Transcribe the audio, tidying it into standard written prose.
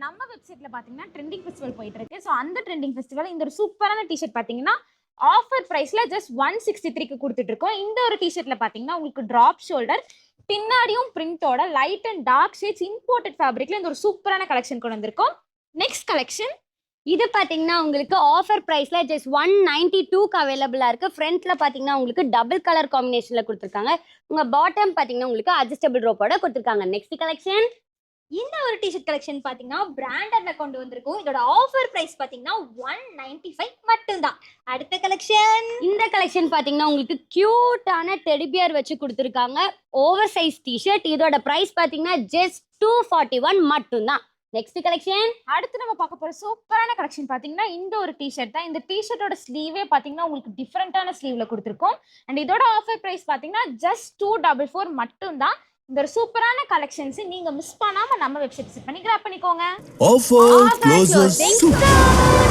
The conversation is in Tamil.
நம்ம வெப்சைட்ல பாத்தீங்கன்னா ட்ரெண்டிங் ஃபெஸ்டிவல் போயிட்டு இருக்கு. ஸோ அந்த ட்ரெண்டிங் ஃபெஸ்டிவல் இந்த ஒரு சூப்பரான டிஷர்ட் பாத்தீங்கன்னா ஆஃபர் பிரைஸ்ல ஜஸ்ட் 163க்கு கொடுத்துட்டு இருக்கோம். இந்த ஒரு டிஷர்ட்ல பாத்தீங்கன்னா உங்களுக்கு டிராப் ஷோல்டர் பின்னாடியும் பிரிண்டோட light and dark shades imported ஃபேப்ரிக்ல இந்த ஒரு சூப்பரான கலெக்ஷன் கொண்டு வந்திருக்கோம். நெக்ஸ்ட் கலெக்ஷன் இது பாத்தீங்கன்னா உங்களுக்கு ஆஃபர் பிரைஸ்ல ஜஸ்ட் 192க்கு அவைலபிளா இருக்கு. ஃப்ரண்ட்ல பாத்தீங்கன்னா உங்களுக்கு டபுள் கலர் காம்பினேஷன்ல கொடுத்துருக்காங்க. உங்க பாட்டம் பாத்தீங்கன்னா உங்களுக்கு அட்ஜஸ்டபிள் ரோப்போட கொடுத்துருக்காங்க. நெக்ஸ்ட் கலெக்ஷன் இந்த ஒரு டிஷர்ட் கலெக்ஷன் பாத்தீங்கன்னா பிராண்டட்ல கொண்டு வந்திருக்கும். இதோட ஆஃபர் பிரைஸ் பாத்தீங்கன்னா 195 மட்டும்தான். அடுத்த கலெக்ஷன் இந்த கலெக்ஷன் பாத்தீங்கன்னா உங்களுக்கு கியூட்டான டெடிபியர் வச்சு கொடுத்துருக்காங்க. Over size T-shirt. இதோட பிரைஸ் பாத்தீங்கன்னா ஜஸ்ட் 241 மட்டும்தான். நெக்ஸ்ட் கலெக்ஷன் அடுத்து நம்ம பார்க்க போற சூப்பரான கலெக்ஷன் பாத்தீங்கன்னா இந்த ஒரு டிஷர்ட் தான். இந்த டிஷர்ட்டோட ஸ்லீவே பாத்தீங்கன்னா உங்களுக்கு டிஃபரெண்டான ஸ்லீவ்ல கொடுத்துருக்கோம். அண்ட் இதோட ஆஃபர் பிரைஸ் பாத்தீங்கன்னா ஜஸ்ட் 244 மட்டும்தான். இந்த ஒரு சூப்பரான கலெக்ஷன்ஸ் நீங்க மிஸ் பண்ணாம நம்ம வெப்சைட் விசிட் பண்ணி கிராப் பண்ணிக்கோங்க. Offer closes soon.